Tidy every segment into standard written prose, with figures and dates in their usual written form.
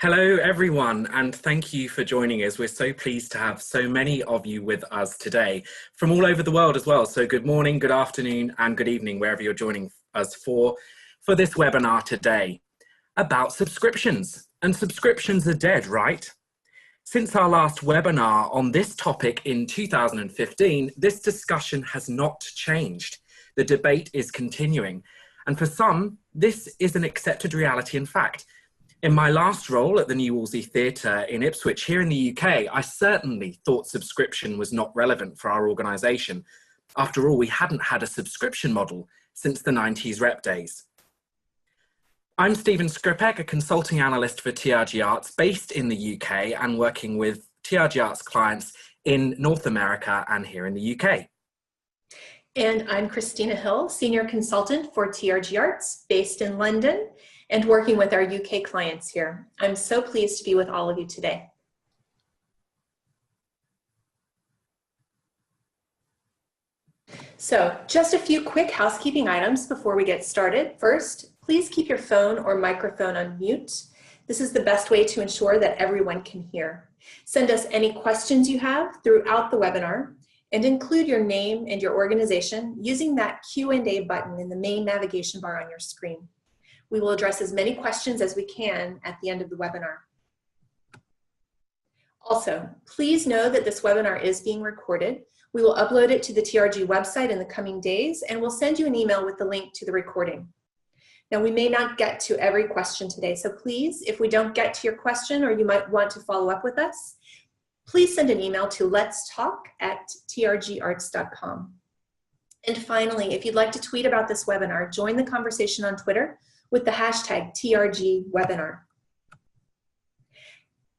Hello, everyone, and thank you for joining us. We're so pleased to have so many of you with us today from all over the world as well. So good morning, good afternoon, and good evening, wherever you're joining us for this webinar today about subscriptions. And subscriptions are dead, right? Since our last webinar on this topic in 2015, this discussion has not changed. The debate is continuing. And for some, this is an accepted reality in fact. In my last role at the New Wolsey Theatre in Ipswich here in the UK, I certainly thought subscription was not relevant for our organisation. After all, we hadn't had a subscription model since the 90s rep days. I'm Skrypec, a consulting analyst for TRG Arts based in the UK and working with TRG Arts clients in North America and here in the UK. And I'm Christina Hill, senior consultant for TRG Arts based in London and working with our UK clients here. I'm so pleased to be with all of you today. So just a few quick housekeeping items before we get started. First, please keep your phone or microphone on mute. This is the best way to ensure that everyone can hear. Send us any questions you have throughout the webinar and include your name and your organization using that Q&A button in the main navigation bar on your screen. We will address as many questions as we can at the end of the webinar. Also, please know that this webinar is being recorded. We will upload it to the TRG website in the coming days, and we'll send you an email with the link to the recording. Now, we may not get to every question today, so please, if we don't get to your question or you might want to follow up with us, please send an email to letstalk@trgarts.com. And finally, if you'd like to tweet about this webinar, join the conversation on Twitter with the hashtag TRGwebinar.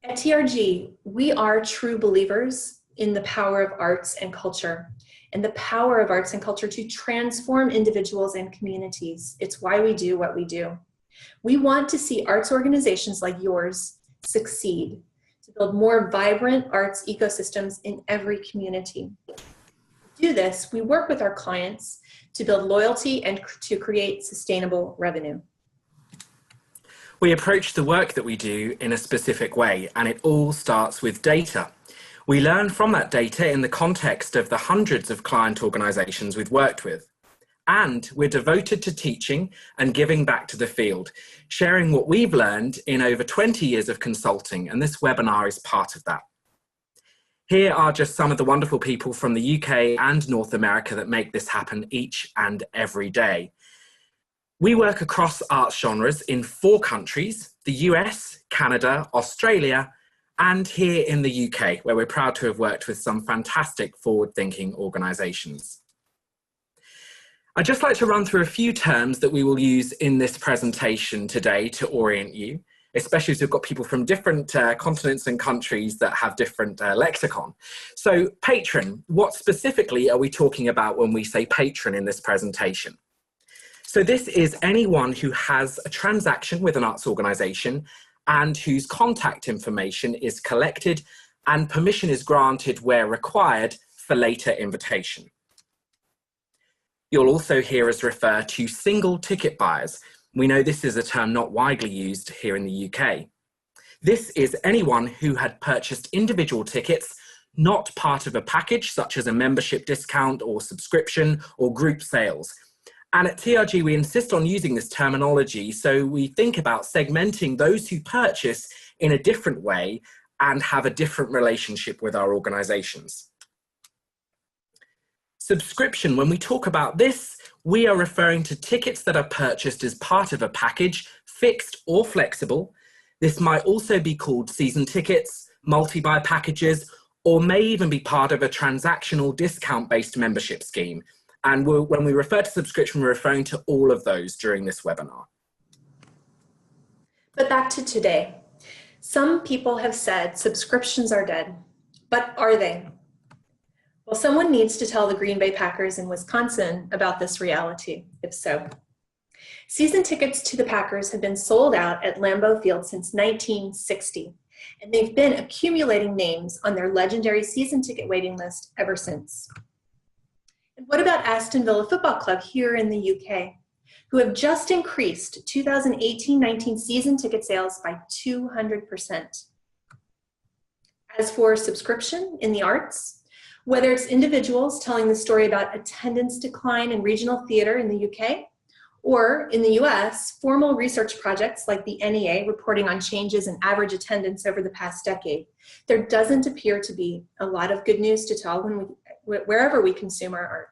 At TRG, we are true believers in the power of arts and culture, and the power of arts and culture to transform individuals and communities. It's why we do what we do. We want to see arts organizations like yours succeed, to build more vibrant arts ecosystems in every community. To do this, we work with our clients to build loyalty and to create sustainable revenue. We approach the work that we do in a specific way, and it all starts with data. We learn from that data in the context of the hundreds of client organizations we've worked with. And we're devoted to teaching and giving back to the field, sharing what we've learned in over 20 years of consulting, and this webinar is part of that. Here are just some of the wonderful people from the UK and North America that make this happen each and every day. We work across arts genres in 4 countries, the US, Canada, Australia, and here in the UK, where we're proud to have worked with some fantastic forward-thinking organisations. I'd just like to run through a few terms that we will use in this presentation today to orient you, especially as we've got people from different continents and countries that have different lexicon. So patron, what specifically are we talking about when we say patron in this presentation? So this is anyone who has a transaction with an arts organisation and whose contact information is collected and permission is granted where required for later invitation. You'll also hear us refer to single ticket buyers. We know this is a term not widely used here in the UK. This is anyone who had purchased individual tickets, not part of a package such as a membership discount or subscription or group sales. And at TRG, we insist on using this terminology, so we think about segmenting those who purchase in a different way and have a different relationship with our organizations. Subscription, when we talk about this, we are referring to tickets that are purchased as part of a package, fixed or flexible. This might also be called season tickets, multi-buy packages, or may even be part of a transactional discount-based membership scheme. And when we refer to subscription, we're referring to all of those during this webinar. But back to today. Some people have said subscriptions are dead, but are they? Well, someone needs to tell the Green Bay Packers in Wisconsin about this reality, if so. Season tickets to the Packers have been sold out at Lambeau Field since 1960, and they've been accumulating names on their legendary season ticket waiting list ever since. And what about Aston Villa Football Club here in the UK? who have just increased 2018-19 season ticket sales by 200%. As for subscription in the arts, whether it's individuals telling the story about attendance decline in regional theater in the UK, or in the US, formal research projects like the NEA reporting on changes in average attendance over the past decade, there doesn't appear to be a lot of good news to tell wherever we consume our art.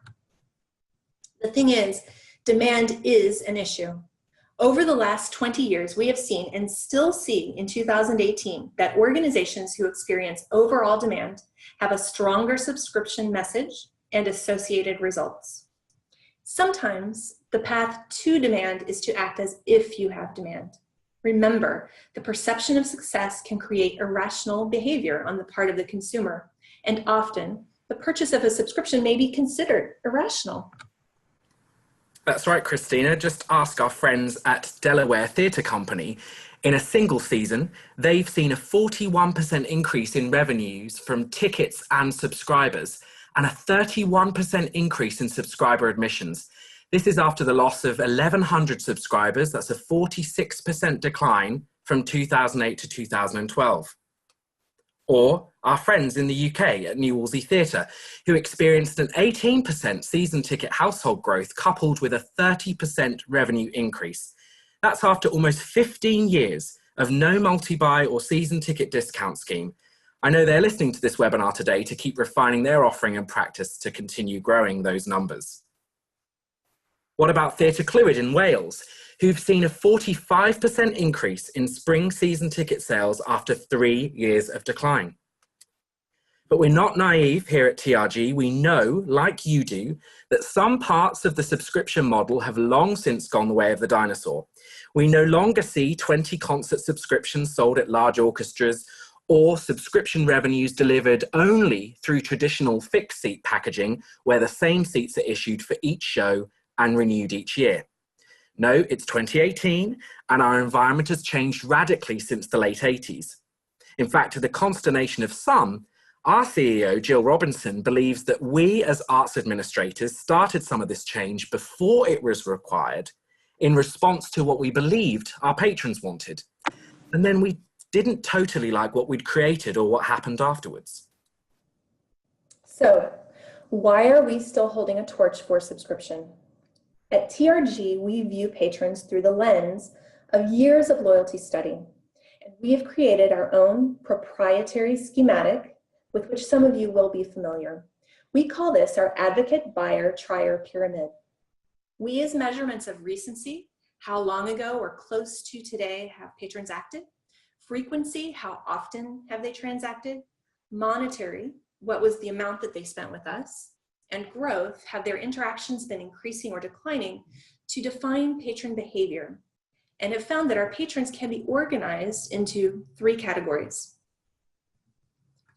The thing is, demand is an issue. Over the last 20 years, we have seen and still see in 2018 that organizations who experience overall demand have a stronger subscription message and associated results. Sometimes the path to demand is to act as if you have demand. Remember, the perception of success can create irrational behavior on the part of the consumer, and often the purchase of a subscription may be considered irrational. That's right, Christina. Just ask our friends at Delaware Theatre Company. In a single season, they've seen a 41% increase in revenues from tickets and subscribers, and a 31% increase in subscriber admissions. This is after the loss of 1,100 subscribers. That's a 46% decline from 2008 to 2012. Or our friends in the UK at New Wolsey Theatre, who experienced an 18% season ticket household growth coupled with a 30% revenue increase. That's after almost 15 years of no multi-buy or season ticket discount scheme. I know they're listening to this webinar today to keep refining their offering and practice to continue growing those numbers. What about Theatr Clwyd in Wales, who've seen a 45% increase in spring season ticket sales after 3 years of decline? But we're not naive here at TRG. We know, like you do, that some parts of the subscription model have long since gone the way of the dinosaur. We no longer see 20 concert subscriptions sold at large orchestras or subscription revenues delivered only through traditional fixed seat packaging, where the same seats are issued for each show and renewed each year. No, it's 2018, and our environment has changed radically since the late 80s. In fact, to the consternation of some, our CEO, Jill Robinson, believes that we as arts administrators started some of this change before it was required in response to what we believed our patrons wanted. And then we didn't totally like what we'd created or what happened afterwards. So, why are we still holding a torch for subscription? At TRG, we view patrons through the lens of years of loyalty study. And we have created our own proprietary schematic with which some of you will be familiar. We call this our advocate, buyer, trier pyramid. We use measurements of recency, how long ago or close to today have patrons acted, frequency, how often have they transacted, monetary, what was the amount that they spent with us, and growth, have their interactions been increasing or declining, to define patron behavior, and have found that our patrons can be organized into 3 categories.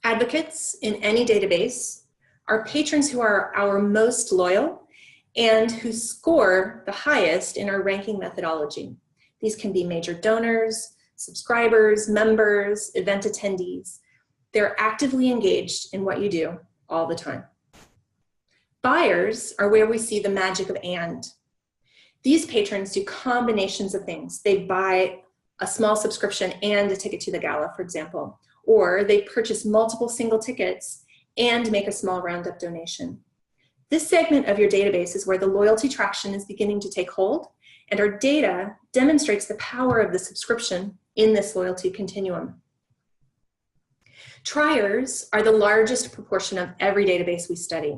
Advocates in any database are patrons who are our most loyal and who score the highest in our ranking methodology. These can be major donors, subscribers, members, event attendees. They're actively engaged in what you do all the time. Buyers are where we see the magic of and. These patrons do combinations of things. They buy a small subscription and a ticket to the gala, for example, or they purchase multiple single tickets and make a small roundup donation. This segment of your database is where the loyalty traction is beginning to take hold, and our data demonstrates the power of the subscription in this loyalty continuum. Triers are the largest proportion of every database we study.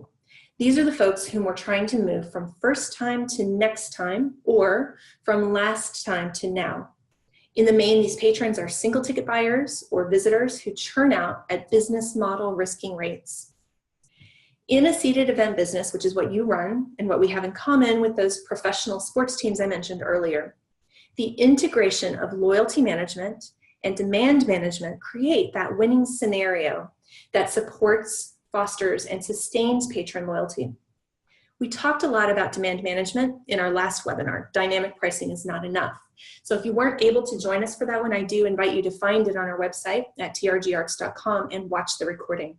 These are the folks whom we're trying to move from first time to next time, or from last time to now. In the main, these patrons are single ticket buyers or visitors who churn out at business model risking rates. In a seated event business, which is what you run and what we have in common with those professional sports teams I mentioned earlier, the integration of loyalty management and demand management create that winning scenario that supports, fosters, and sustains patron loyalty. We talked a lot about demand management in our last webinar, Dynamic Pricing is Not Enough. So if you weren't able to join us for that one, I do invite you to find it on our website at trgarts.com and watch the recording.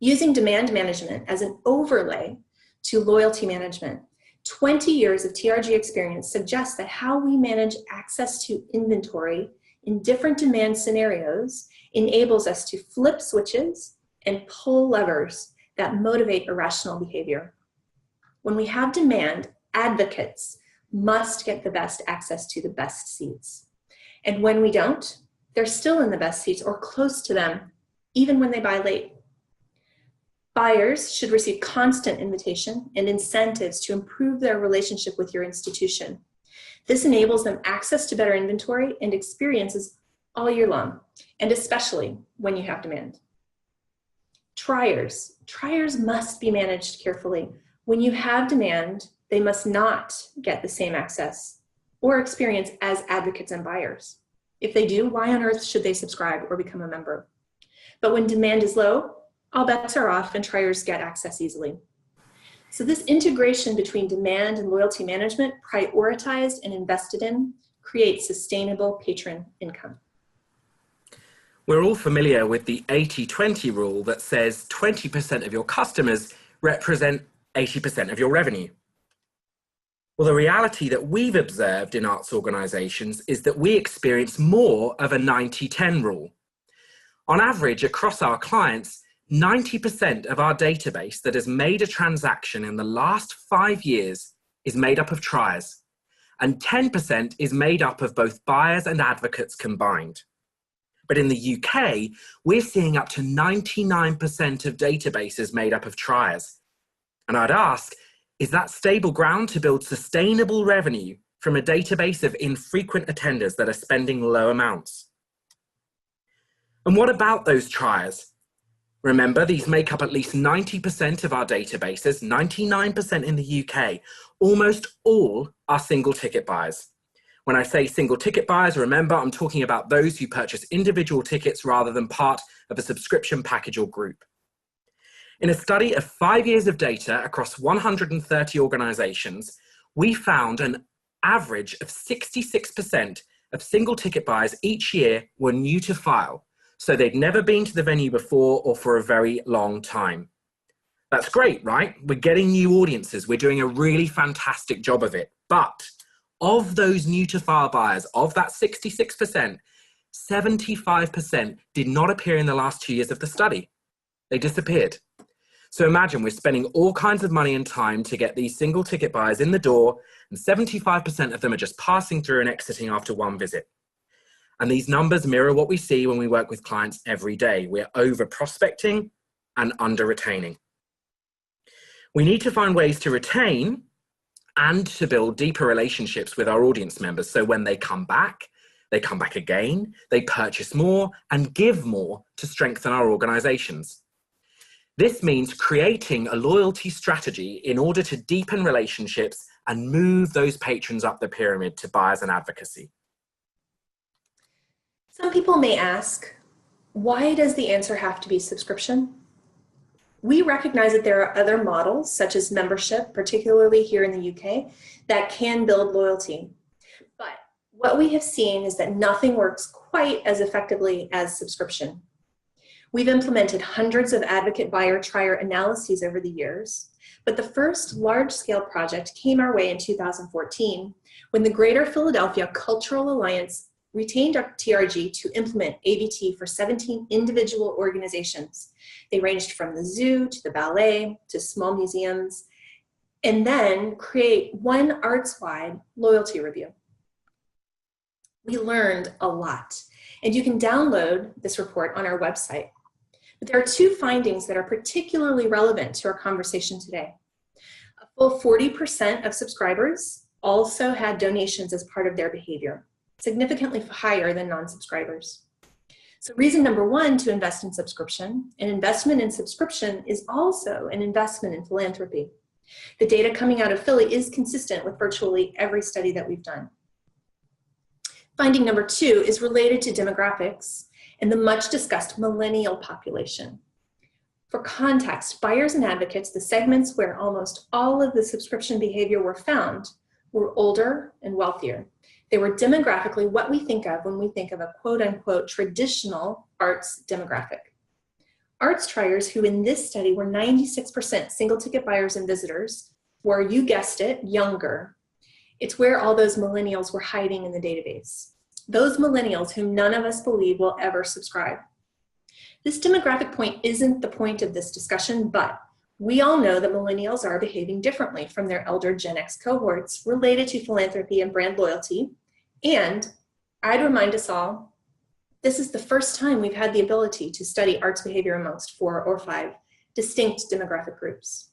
Using demand management as an overlay to loyalty management, 20 years of TRG experience suggests that how we manage access to inventory in different demand scenarios enables us to flip switches and pull levers that motivate irrational behavior. When we have demand, advocates must get the best access to the best seats. And when we don't, they're still in the best seats or close to them, even when they buy late. Buyers should receive constant invitation and incentives to improve their relationship with your institution. This enables them access to better inventory and experiences all year long, and especially when you have demand. Triers must be managed carefully. When you have demand, they must not get the same access or experience as advocates and buyers. If they do, why on earth should they subscribe or become a member? But when demand is low, all bets are off and triers get access easily. So this integration between demand and loyalty management, prioritized and invested in, creates sustainable patron income. We're all familiar with the 80-20 rule that says 20% of your customers represent 80% of your revenue. Well, the reality that we've observed in arts organisations is that we experience more of a 90-10 rule. On average, across our clients, 90% of our database that has made a transaction in the last 5 years is made up of triers, and 10% is made up of both buyers and advocates combined. But in the UK, we're seeing up to 99% of databases made up of triers. And I'd ask, is that stable ground to build sustainable revenue from a database of infrequent attenders that are spending low amounts? And what about those triers? Remember, these make up at least 90% of our databases, 99% in the UK. Almost all are single ticket buyers. When I say single ticket buyers, remember, I'm talking about those who purchase individual tickets rather than part of a subscription package or group. In a study of 5 years of data across 130 organisations, we found an average of 66% of single ticket buyers each year were new to file. So they'd never been to the venue before or for a very long time. That's great, right? We're getting new audiences. We're doing a really fantastic job of it. But of those new to file buyers, of that 66%, 75% did not appear in the last 2 years of the study. They disappeared. So imagine we're spending all kinds of money and time to get these single ticket buyers in the door, and 75% of them are just passing through and exiting after one visit. And these numbers mirror what we see when we work with clients every day. We're over prospecting and under retaining. We need to find ways to retain and to build deeper relationships with our audience members. So when they come back again, they purchase more and give more to strengthen our organizations. This means creating a loyalty strategy in order to deepen relationships and move those patrons up the pyramid to buyers and advocacy. Some people may ask, why does the answer have to be subscription? We recognize that there are other models, such as membership, particularly here in the UK, that can build loyalty. But what we have seen is that nothing works quite as effectively as subscription. We've implemented hundreds of advocate buyer trier analyses over the years, but the first large-scale project came our way in 2014 when the Greater Philadelphia Cultural Alliance retained our TRG to implement ABT for 17 individual organizations. They ranged from the zoo to the ballet to small museums, and then create one arts-wide loyalty review. We learned a lot, and you can download this report on our website. But there are two findings that are particularly relevant to our conversation today. A full 40% of subscribers also had donations as part of their behavior, significantly higher than non-subscribers. So reason number one to invest in subscription, an investment in subscription is also an investment in philanthropy. The data coming out of Philly is consistent with virtually every study that we've done. Finding number two is related to demographics and the much discussed millennial population. For context, buyers and advocates, the segments where almost all of the subscription behavior were found, were older and wealthier. They were demographically what we think of when we think of a quote-unquote traditional arts demographic. Arts triers, who in this study were 96% single ticket buyers and visitors, were, you guessed it, younger. It's where all those millennials were hiding in the database. Those millennials whom none of us believe will ever subscribe. This demographic point isn't the point of this discussion, but we all know that millennials are behaving differently from their elder Gen X cohorts related to philanthropy and brand loyalty. And I'd remind us all, this is the first time we've had the ability to study arts behavior amongst 4 or 5 distinct demographic groups.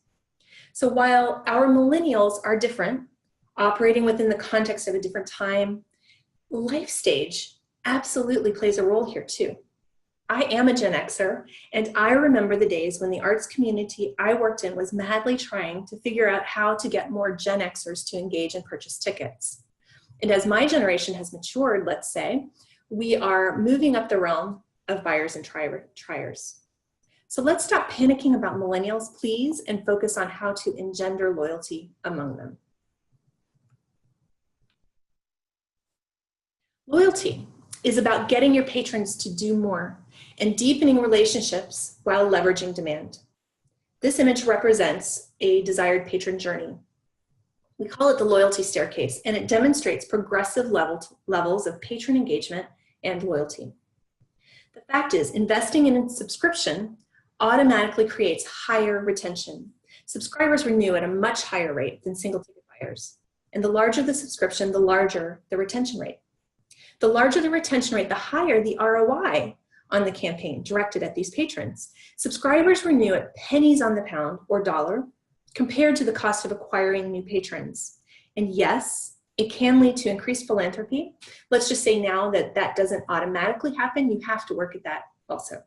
So while our millennials are different, operating within the context of a different time, life stage absolutely plays a role here too. I am a Gen Xer, and I remember the days when the arts community I worked in was madly trying to figure out how to get more Gen Xers to engage and purchase tickets. And as my generation has matured, let's say, we are moving up the realm of buyers and triers. So let's stop panicking about millennials, please, and focus on how to engender loyalty among them. Loyalty is about getting your patrons to do more and deepening relationships while leveraging demand. This image represents a desired patron journey. We call it the loyalty staircase, and it demonstrates progressive levels of patron engagement and loyalty. The fact is, investing in a subscription automatically creates higher retention. Subscribers renew at a much higher rate than single ticket buyers. And the larger the subscription, the larger the retention rate. The larger the retention rate, the higher the ROI on the campaign directed at these patrons. Subscribers renew at pennies on the pound or dollar compared to the cost of acquiring new patrons. And yes, it can lead to increased philanthropy. Let's just say now that that doesn't automatically happen. You have to work at that also.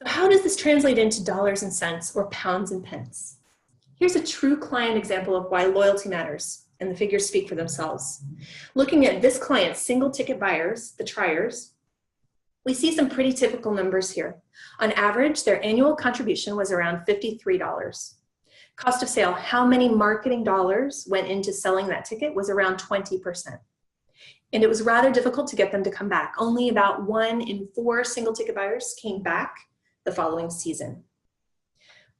So how does this translate into dollars and cents or pounds and pence? Here's a true client example of why loyalty matters, and the figures speak for themselves. Looking at this client's single ticket buyers, the triers, we see some pretty typical numbers here. On average, their annual contribution was around $53. Cost of sale, how many marketing dollars went into selling that ticket, was around 20%. And it was rather difficult to get them to come back. Only about 1 in 4 single ticket buyers came back the following season.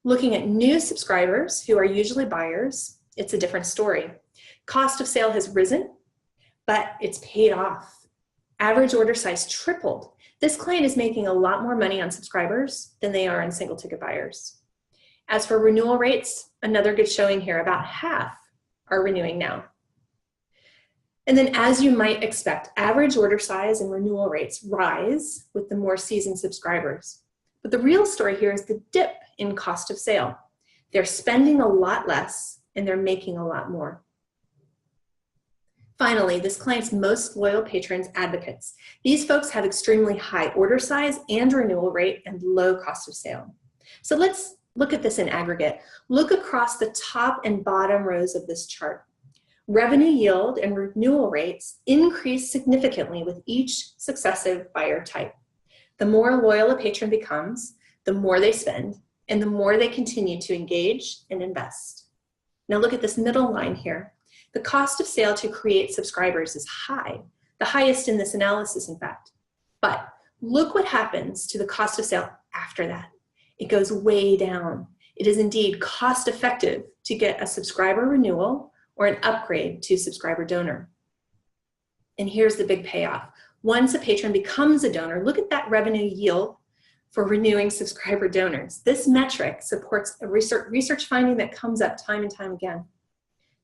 Looking at new subscribers who are usually buyers, it's a different story. Cost of sale has risen, but it's paid off. Average order size tripled. This client is making a lot more money on subscribers than they are on single ticket buyers. As for renewal rates, another good showing here, about half are renewing now. And then as you might expect, average order size and renewal rates rise with the more seasoned subscribers. But the real story here is the dip in cost of sale. They're spending a lot less and they're making a lot more. Finally, this client's most loyal patrons, advocates. These folks have extremely high order size and renewal rate and low cost of sale. So let's look at this in aggregate. Look across the top and bottom rows of this chart. Revenue yield and renewal rates increase significantly with each successive buyer type. The more loyal a patron becomes, the more they spend, and the more they continue to engage and invest. Now look at this middle line here. The cost of sale to create subscribers is high, the highest in this analysis, in fact. But look what happens to the cost of sale after that. It goes way down. It is indeed cost effective to get a subscriber renewal or an upgrade to subscriber donor. And here's the big payoff. Once a patron becomes a donor, look at that revenue yield for renewing subscriber donors. This metric supports a research finding that comes up time and time again.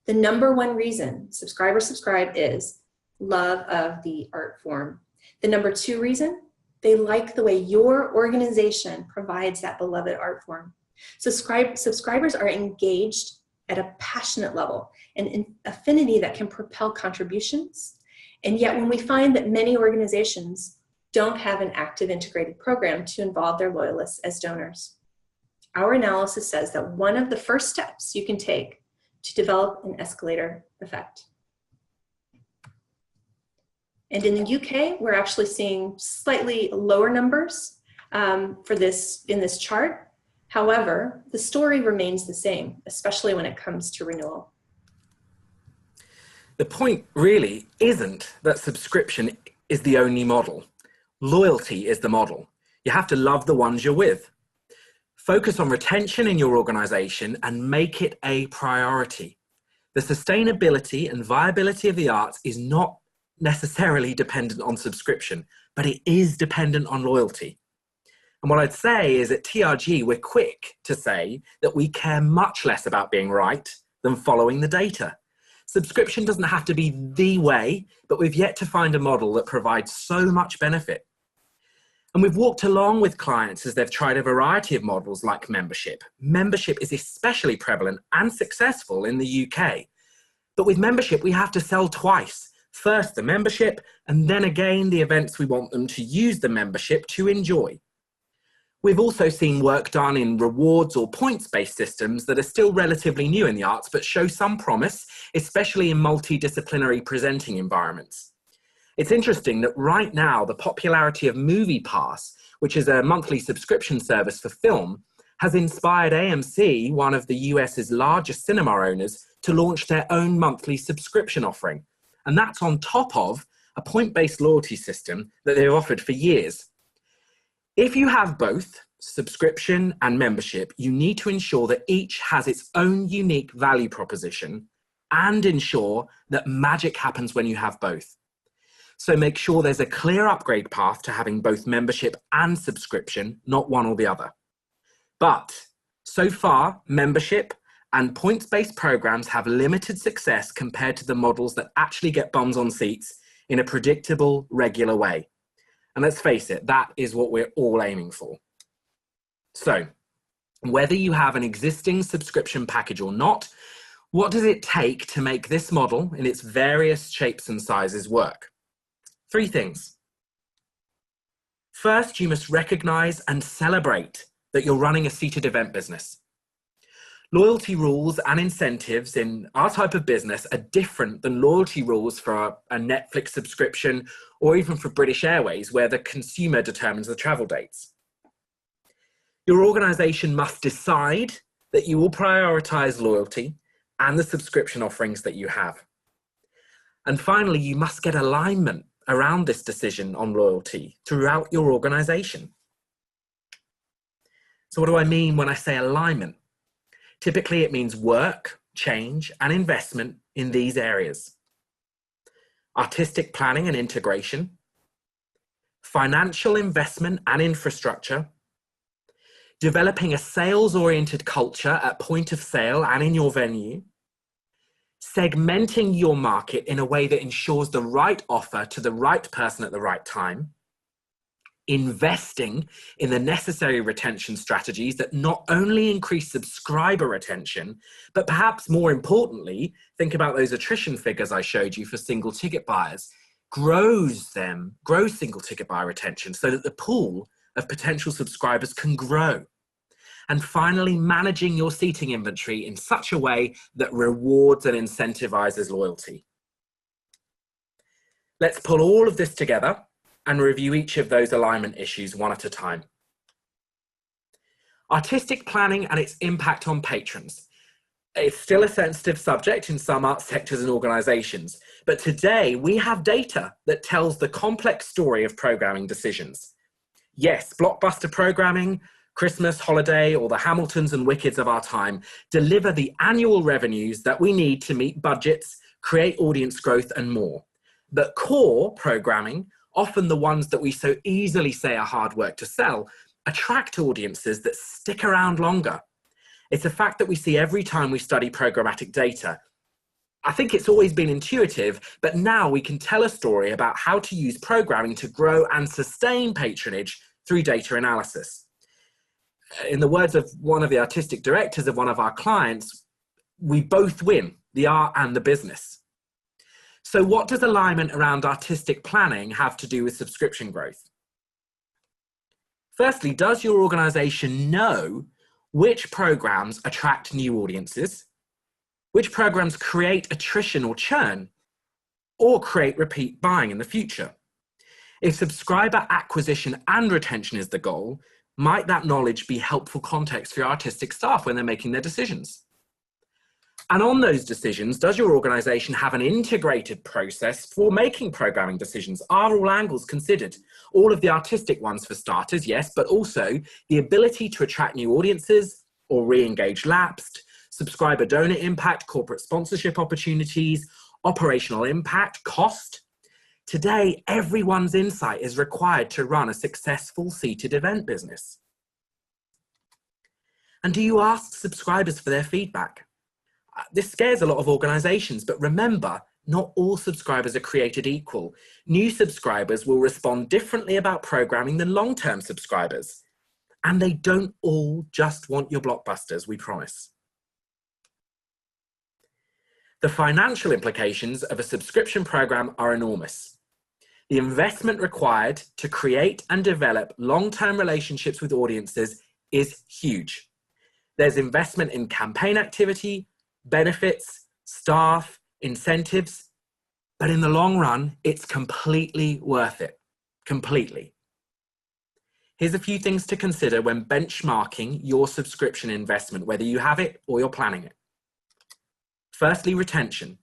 The number one reason subscribers subscribe is love of the art form. The number 2 reason, they like the way your organization provides that beloved art form. Subscribers are engaged at a passionate level and in affinity that can propel contributions. And yet when we find that many organizations don't have an active integrated program to involve their loyalists as donors, our analysis says that one of the first steps you can take to develop an escalator effect. And in the UK, we're actually seeing slightly lower numbers in this chart. However, the story remains the same, especially when it comes to renewal. The point really isn't that subscription is the only model. Loyalty is the model. You have to love the ones you're with. Focus on retention in your organization and make it a priority. The sustainability and viability of the arts is not necessarily dependent on subscription, but it is dependent on loyalty. And what I'd say is at TRG, we're quick to say that we care much less about being right than following the data. Subscription doesn't have to be the way, but we've yet to find a model that provides so much benefit. And we've walked along with clients as they've tried a variety of models like membership. Membership is especially prevalent and successful in the UK. But with membership, we have to sell twice. First the membership, and then again the events we want them to use the membership to enjoy. We've also seen work done in rewards or points-based systems that are still relatively new in the arts, but show some promise, especially in multidisciplinary presenting environments. It's interesting that right now, the popularity of MoviePass, which is a monthly subscription service for film, has inspired AMC, one of the US's largest cinema owners, to launch their own monthly subscription offering. And that's on top of a point-based loyalty system that they've offered for years. If you have both subscription and membership, you need to ensure that each has its own unique value proposition and ensure that magic happens when you have both. So make sure there's a clear upgrade path to having both membership and subscription, not one or the other. But so far, membership and points-based programs have limited success compared to the models that actually get bums on seats in a predictable, regular way. And let's face it, that is what we're all aiming for. So, whether you have an existing subscription package or not, what does it take to make this model in its various shapes and sizes work? 3 things. First, you must recognize and celebrate that you're running a seated event business. Loyalty rules and incentives in our type of business are different than loyalty rules for a Netflix subscription or even for British Airways, where the consumer determines the travel dates. Your organization must decide that you will prioritize loyalty and the subscription offerings that you have. And finally, you must get alignment around this decision on loyalty throughout your organization. So what do I mean when I say alignment? Typically, it means work, change, and investment in these areas: artistic planning and integration, financial investment and infrastructure, developing a sales-oriented culture at point of sale and in your venue, segmenting your market in a way that ensures the right offer to the right person at the right time, investing in the necessary retention strategies that not only increase subscriber retention, but perhaps more importantly, think about those attrition figures I showed you for single ticket buyers, grows single ticket buyer retention so that the pool of potential subscribers can grow. And finally, managing your seating inventory in such a way that rewards and incentivizes loyalty. Let's pull all of this together and review each of those alignment issues one at a time. Artistic planning and its impact on patrons. It's still a sensitive subject in some art sectors and organizations, but today we have data that tells the complex story of programming decisions. Yes, blockbuster programming, Christmas, holiday, or the Hamiltons and Wickeds of our time deliver the annual revenues that we need to meet budgets, create audience growth, and more. But core programming, often the ones that we so easily say are hard work to sell, attract audiences that stick around longer. It's a fact that we see every time we study programmatic data. I think it's always been intuitive, but now we can tell a story about how to use programming to grow and sustain patronage through data analysis. In the words of one of the artistic directors of one of our clients, we both win, the art and the business. So what does alignment around artistic planning have to do with subscription growth? Firstly, does your organization know which programs attract new audiences, which programs create attrition or churn, or create repeat buying in the future? If subscriber acquisition and retention is the goal, might that knowledge be helpful context for your artistic staff when they're making their decisions? And on those decisions, does your organization have an integrated process for making programming decisions? Are all angles considered? All of the artistic ones for starters, yes, but also the ability to attract new audiences or re-engage lapsed, subscriber donor impact, corporate sponsorship opportunities, operational impact, cost. Today, everyone's insight is required to run a successful seated event business. And do you ask subscribers for their feedback? This scares a lot of organizations, but remember, not all subscribers are created equal. New subscribers will respond differently about programming than long-term subscribers. And they don't all just want your blockbusters, we promise. The financial implications of a subscription program are enormous. The investment required to create and develop long-term relationships with audiences is huge. There's investment in campaign activity, benefits, staff, incentives, but in the long run, it's completely worth it, completely. Here's a few things to consider when benchmarking your subscription investment, whether you have it or you're planning it. Firstly, retention.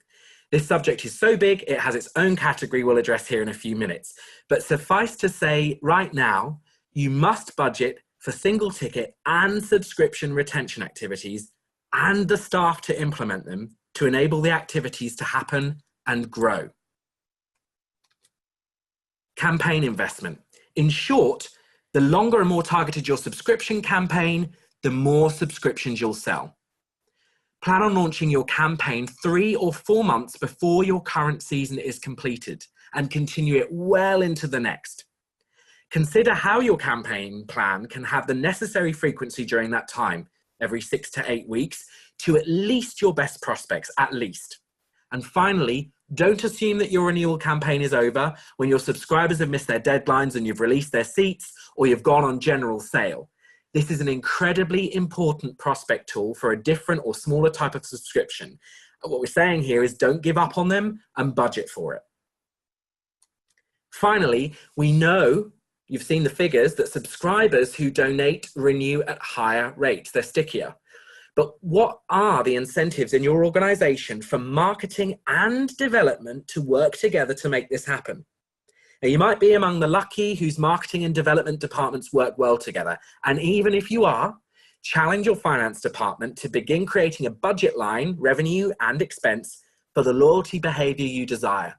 This subject is so big, it has its own category we'll address here in a few minutes. But suffice to say, right now, you must budget for single ticket and subscription retention activities and the staff to implement them to enable the activities to happen and grow. Campaign investment. In short, the longer and more targeted your subscription campaign, the more subscriptions you'll sell. Plan on launching your campaign 3 or 4 months before your current season is completed and continue it well into the next. Consider how your campaign plan can have the necessary frequency during that time, every 6 to 8 weeks, to at least your best prospects, at least. And finally, don't assume that your renewal campaign is over when your subscribers have missed their deadlines and you've released their seats or you've gone on general sale. This is an incredibly important prospect tool for a different or smaller type of subscription. What we're saying here is don't give up on them and budget for it. Finally, we know, you've seen the figures, that subscribers who donate renew at higher rates. They're stickier. But what are the incentives in your organization for marketing and development to work together to make this happen? Now, you might be among the lucky whose marketing and development departments work well together. And even if you are, challenge your finance department to begin creating a budget line, revenue and expense, for the loyalty behavior you desire.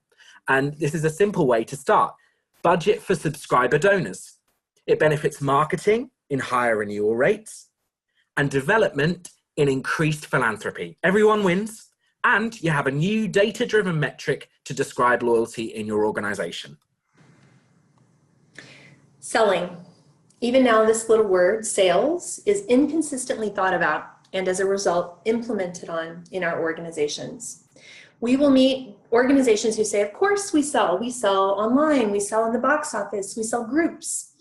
And this is a simple way to start. Budget for subscriber donors. It benefits marketing in higher renewal rates and development in increased philanthropy. Everyone wins, and you have a new data-driven metric to describe loyalty in your organization. Selling. Even now, this little word, sales, is inconsistently thought about and as a result implemented on in our organizations. We will meet organizations who say, of course we sell online, we sell in the box office, we sell groups.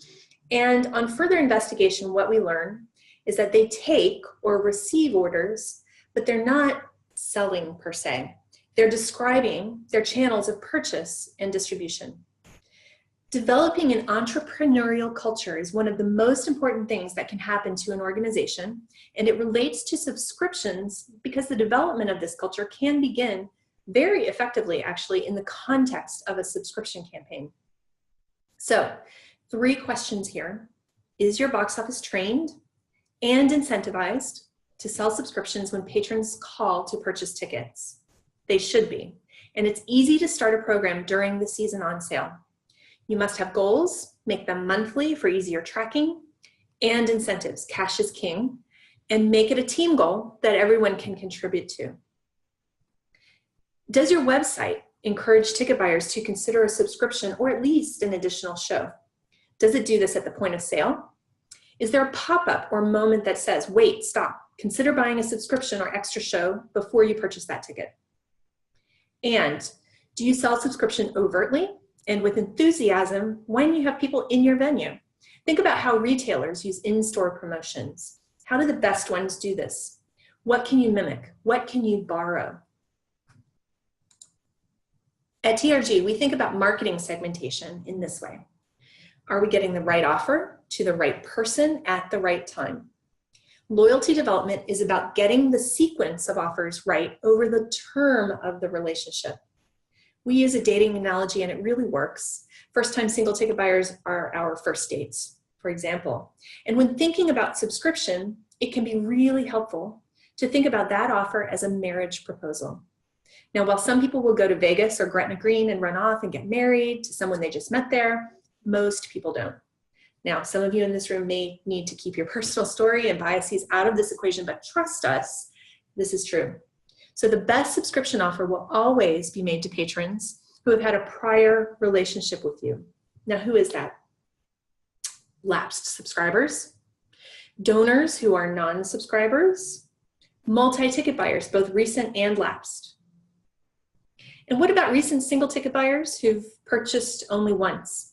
And on further investigation, what we learn is that they take or receive orders, but they're not selling per se. They're describing their channels of purchase and distribution. Developing an entrepreneurial culture is one of the most important things that can happen to an organization, and it relates to subscriptions because the development of this culture can begin very effectively, actually, in the context of a subscription campaign. So, 3 questions here. Is your box office trained and incentivized to sell subscriptions when patrons call to purchase tickets? They should be. And it's easy to start a program during the season on sale. You must have goals, make them monthly for easier tracking, and incentives, cash is king, and make it a team goal that everyone can contribute to. Does your website encourage ticket buyers to consider a subscription or at least an additional show? Does it do this at the point of sale? Is there a pop-up or moment that says, wait, stop, consider buying a subscription or extra show before you purchase that ticket? And do you sell subscription overtly and with enthusiasm when you have people in your venue? Think about how retailers use in-store promotions. How do the best ones do this? What can you mimic? What can you borrow? At TRG, we think about marketing segmentation in this way. Are we getting the right offer to the right person at the right time? Loyalty development is about getting the sequence of offers right over the term of the relationship. We use a dating analogy and it really works. First-time single ticket buyers are our first dates, for example. And when thinking about subscription, it can be really helpful to think about that offer as a marriage proposal. Now, while some people will go to Vegas or Gretna Green and run off and get married to someone they just met there, most people don't. Now, some of you in this room may need to keep your personal story and biases out of this equation, but trust us, this is true. So the best subscription offer will always be made to patrons who have had a prior relationship with you. Now, who is that? Lapsed subscribers, donors who are non-subscribers, multi-ticket buyers, both recent and lapsed. And what about recent single ticket buyers who've purchased only once?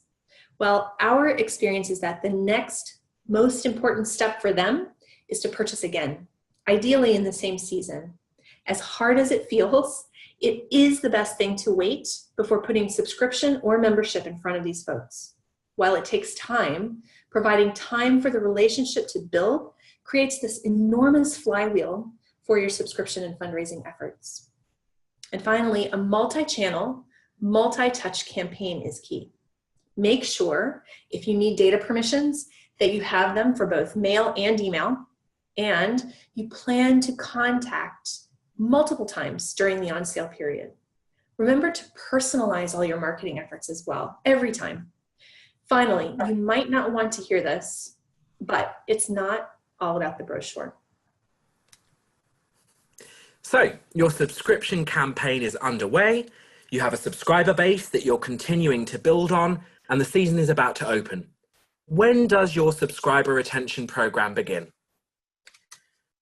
Well, our experience is that the next most important step for them is to purchase again, ideally in the same season. As hard as it feels, it is the best thing to wait before putting subscription or membership in front of these folks. While it takes time, providing time for the relationship to build creates this enormous flywheel for your subscription and fundraising efforts. And finally, a multi-channel, multi-touch campaign is key. Make sure, if you need data permissions, that you have them for both mail and email, and you plan to contact multiple times during the on-sale period. Remember to personalize all your marketing efforts as well, every time. Finally, you might not want to hear this, but it's not all about the brochure. So, your subscription campaign is underway, you have a subscriber base that you're continuing to build on, and the season is about to open. When does your subscriber retention program begin?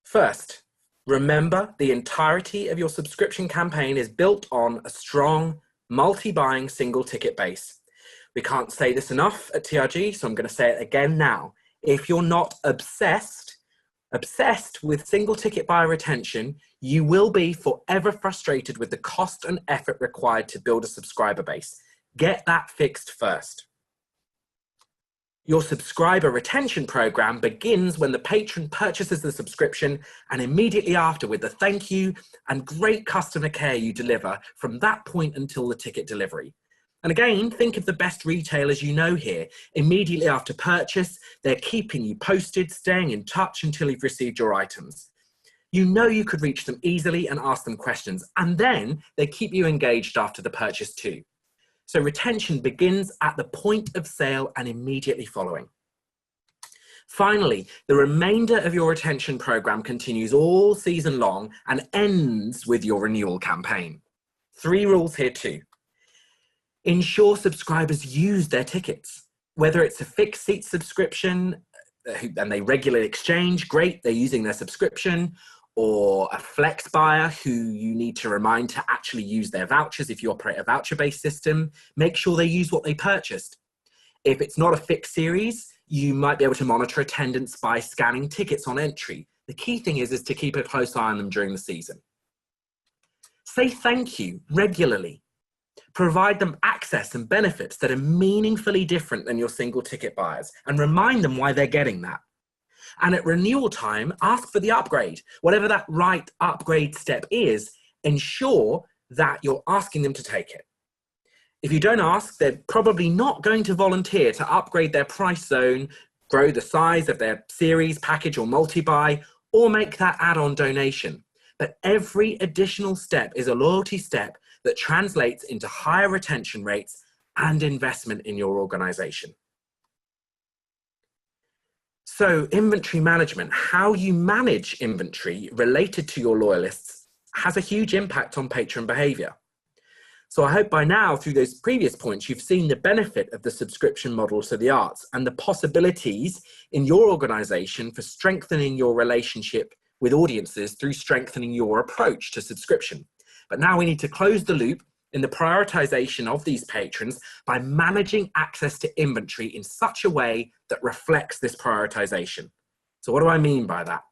First, remember the entirety of your subscription campaign is built on a strong, multi-buying single ticket base. We can't say this enough at TRG, so I'm going to say it again now. If you're not obsessed with single ticket buyer retention, you will be forever frustrated with the cost and effort required to build a subscriber base. Get that fixed first. Your subscriber retention program begins when the patron purchases the subscription and immediately after with the thank you and great customer care you deliver from that point until the ticket delivery. And again, think of the best retailers you know here. Immediately after purchase, they're keeping you posted, staying in touch until you've received your items. You know you could reach them easily and ask them questions, and then they keep you engaged after the purchase too. So retention begins at the point of sale and immediately following. Finally, the remainder of your retention program continues all season long and ends with your renewal campaign. 3 rules here too. Ensure subscribers use their tickets. Whether it's a fixed seat subscription and they regularly exchange, great, they're using their subscription, or a flex buyer who you need to remind to actually use their vouchers if you operate a voucher-based system, make sure they use what they purchased. If it's not a fixed series, you might be able to monitor attendance by scanning tickets on entry. The key thing is to keep a close eye on them during the season. Say thank you regularly. Provide them access and benefits that are meaningfully different than your single ticket buyers and remind them why they're getting that. And at renewal time, ask for the upgrade. Whatever that right upgrade step is, ensure that you're asking them to take it. If you don't ask, they're probably not going to volunteer to upgrade their price zone, grow the size of their series, package, or multi-buy, or make that add-on donation. But every additional step is a loyalty step that translates into higher retention rates and investment in your organization. So inventory management, how you manage inventory related to your loyalists has a huge impact on patron behavior. So I hope by now, through those previous points, you've seen the benefit of the subscription model to the arts and the possibilities in your organization for strengthening your relationship with audiences through strengthening your approach to subscription. But now we need to close the loop in the prioritization of these patrons by managing access to inventory in such a way that reflects this prioritization. So what do I mean by that?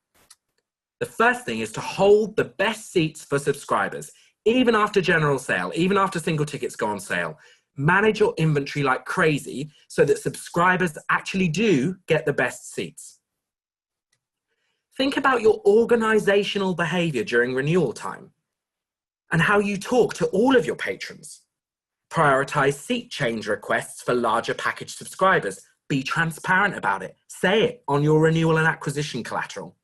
The first thing is to hold the best seats for subscribers, even after general sale, even after single tickets go on sale. Manage your inventory like crazy so that subscribers actually do get the best seats. Think about your organizational behavior during renewal time and how you talk to all of your patrons. Prioritize seat change requests for larger package subscribers. Be transparent about it. Say it on your renewal and acquisition collateral.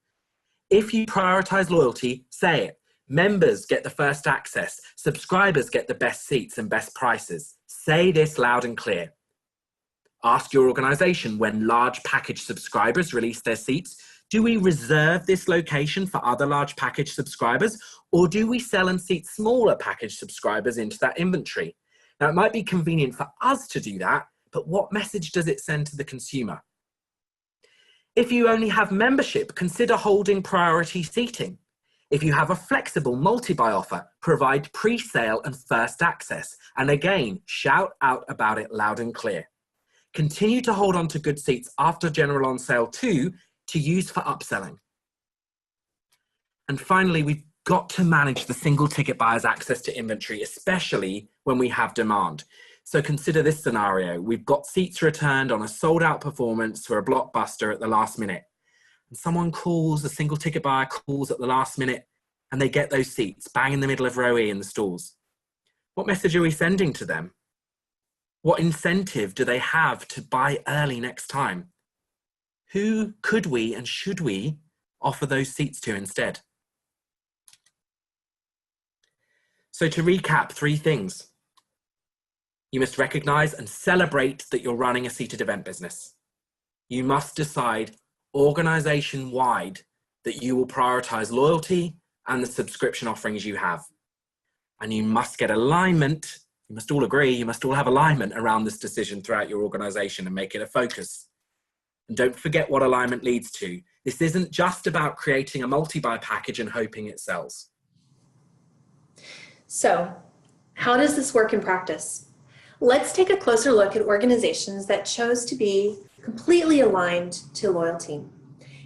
If you prioritize loyalty, say it. Members get the first access. Subscribers get the best seats and best prices. Say this loud and clear. Ask your organization when large package subscribers release their seats, do we reserve this location for other large package subscribers, or do we sell and seat smaller package subscribers into that inventory? Now, it might be convenient for us to do that, but what message does it send to the consumer? If you only have membership, consider holding priority seating. If you have a flexible multi-buy offer, provide pre-sale and first access. And again, shout out about it loud and clear. Continue to hold on to good seats after general on sale too, to use for upselling. And finally, we've got to manage the single ticket buyer's access to inventory, especially when we have demand. So consider this scenario. We've got seats returned on a sold out performance for a blockbuster at the last minute. And someone calls, a single ticket buyer calls at the last minute, and they get those seats bang in the middle of row E in the stalls. What message are we sending to them? What incentive do they have to buy early next time? Who could we and should we offer those seats to instead? So to recap, 3 things. You must recognize and celebrate that you're running a seated event business. You must decide organization-wide that you will prioritize loyalty and the subscription offerings you have. And you must get alignment. You must all agree, you must all have alignment around this decision throughout your organization and make it a focus. And don't forget what alignment leads to. This isn't just about creating a multi-buy package and hoping it sells. So, how does this work in practice? Let's take a closer look at organizations that chose to be completely aligned to loyalty.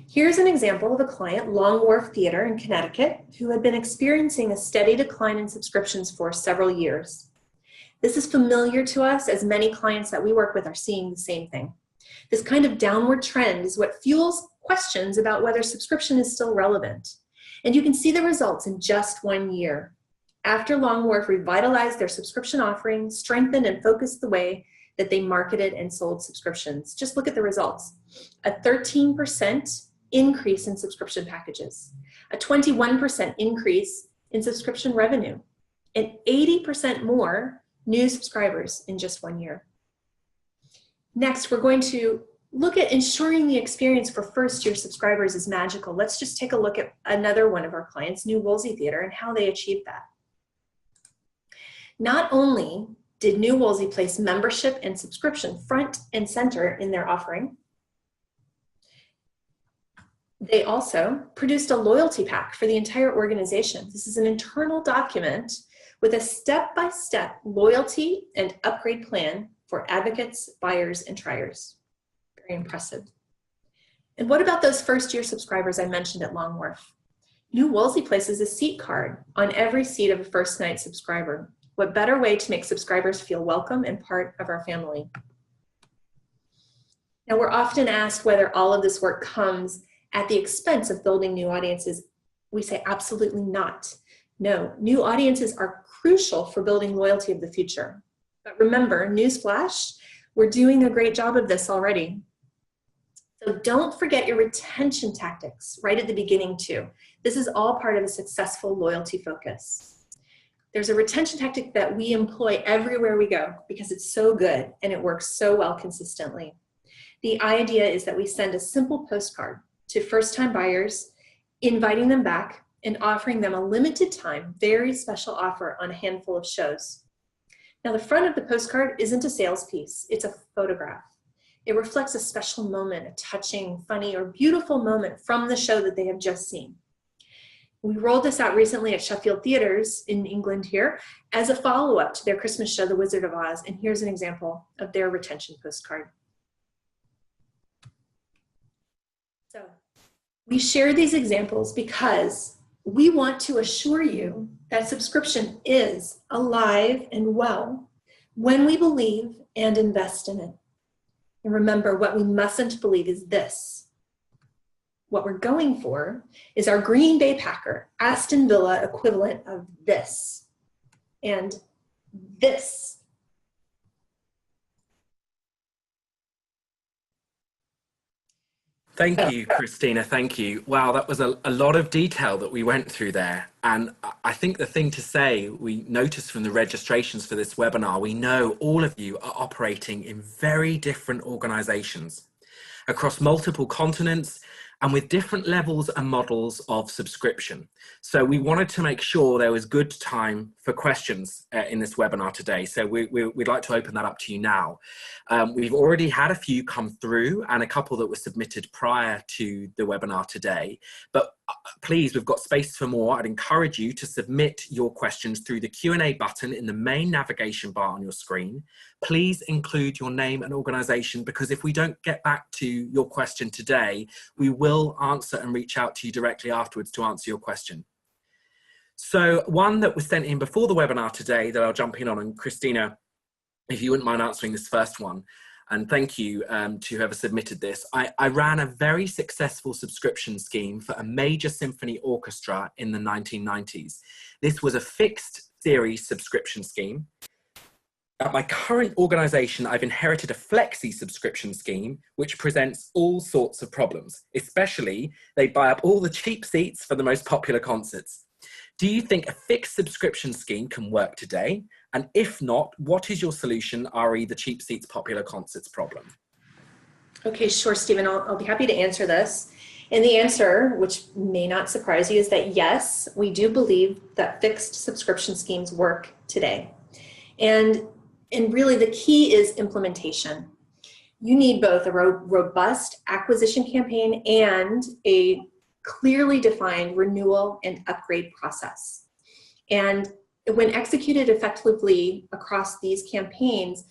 Here's an example of a client, Wharf Theater in Connecticut, who had been experiencing a steady decline in subscriptions for several years. This is familiar to us, as many clients that we work with are seeing the same thing. This kind of downward trend is what fuels questions about whether subscription is still relevant. And you can see the results in just 1 year. After Wharf revitalized their subscription offerings, strengthened and focused the way that they marketed and sold subscriptions. Just look at the results. A 13% increase in subscription packages, a 21% increase in subscription revenue, and 80% more new subscribers in just 1 year. Next, we're going to look at ensuring the experience for first-year subscribers is magical. Let's just take a look at another one of our clients, New Wolsey Theater, and how they achieved that. Not only did New Wolsey place membership and subscription front and center in their offering, they also produced a loyalty pack for the entire organization. This is an internal document with a step-by-step loyalty and upgrade plan for advocates, buyers, and triers. Very impressive. And what about those first-year subscribers I mentioned at Wharf? New Wolsey places a seat card on every seat of a first-night subscriber. What better way to make subscribers feel welcome and part of our family? Now, we're often asked whether all of this work comes at the expense of building new audiences. We say absolutely not. No, new audiences are crucial for building loyalty of the future. But remember, newsflash, we're doing a great job of this already. So don't forget your retention tactics right at the beginning too. This is all part of a successful loyalty focus. There's a retention tactic that we employ everywhere we go because it's so good and it works so well consistently. The idea is that we send a simple postcard to first-time buyers, inviting them back and offering them a limited time, very special offer on a handful of shows. Now, the front of the postcard isn't a sales piece, it's a photograph. It reflects a special moment, a touching, funny, or beautiful moment from the show that they have just seen. We rolled this out recently at Sheffield Theatres in England here as a follow-up to their Christmas show, The Wizard of Oz, and here's an example of their retention postcard. So we share these examples because we want to assure you that subscription is alive and well when we believe and invest in it. And remember, what we mustn't believe is this. what we're going for is our Green Bay Packer, Aston Villa equivalent of this and this. Thank you, Christina. Thank you. Wow, that was a lot of detail that we went through there. And I think the thing to say, we noticed from the registrations for this webinar, we know all of you are operating in very different organizations across multiple continents and with different levels and models of subscription. So we wanted to make sure there was good time for questions in this webinar today. So we'd like to open that up to you now. We've already had a few come through and a couple that were submitted prior to the webinar today, but please, we've got space for more. I'd encourage you to submit your questions through the Q&A button in the main navigation bar on your screen. Please include your name and organization, because if we don't get back to your question today, we will answer and reach out to you directly afterwards to answer your question. So one that was sent in before the webinar today that I'll jump in on, and Christina, if you wouldn't mind answering this first one, and thank you to whoever submitted this. I ran a very successful subscription scheme for a major symphony orchestra in the 1990s. This was a fixed series subscription scheme. At my current organization, I've inherited a flexi subscription scheme, which presents all sorts of problems, especially they buy up all the cheap seats for the most popular concerts. Do you think a fixed subscription scheme can work today? And if not, what is your solution, re the cheap seats popular concerts problem? Okay, sure, Stephen, I'll be happy to answer this. And the answer, which may not surprise you, is that yes, we do believe that fixed subscription schemes work today. And really the key is implementation. You need both a robust acquisition campaign and a clearly defined renewal and upgrade process. And when executed effectively across these campaigns,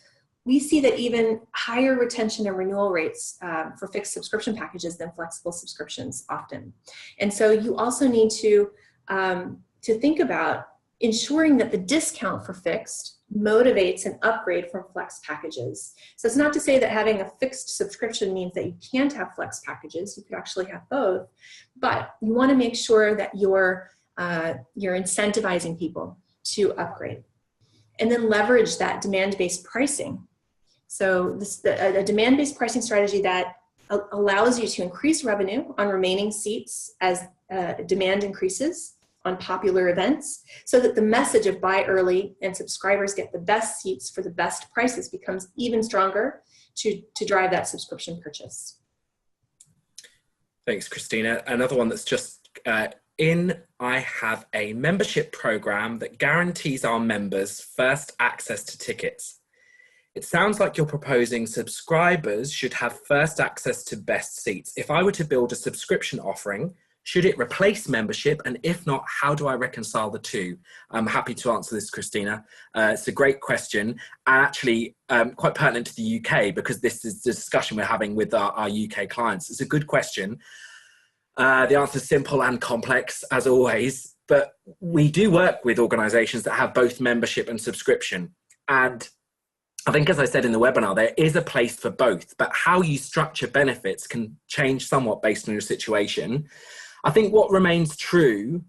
we see that even higher retention and renewal rates for fixed subscription packages than flexible subscriptions often. And so you also need to think about ensuring that the discount for fixed motivates an upgrade from flex packages. So it's not to say that having a fixed subscription means that you can't have flex packages. You could actually have both, but you want to make sure that you're incentivizing people to upgrade, and then leverage that demand-based pricing. So a demand-based pricing strategy that allows you to increase revenue on remaining seats as demand increases on popular events, so that the message of buy early and subscribers get the best seats for the best prices becomes even stronger to drive that subscription purchase. Thanks, Christina. Another one that's just I have a membership program that guarantees our members first access to tickets. It sounds like you're proposing subscribers should have first access to best seats. If I were to build a subscription offering, should it replace membership? And if not, how do I reconcile the two? I'm happy to answer this, Christina. It's a great question, and actually quite pertinent to the UK, because this is the discussion we're having with our UK clients. It's a good question. The answer is simple and complex, as always, but we do work with organizations that have both membership and subscription. And I think, as I said in the webinar, there is a place for both, but how you structure benefits can change somewhat based on your situation. I think what remains true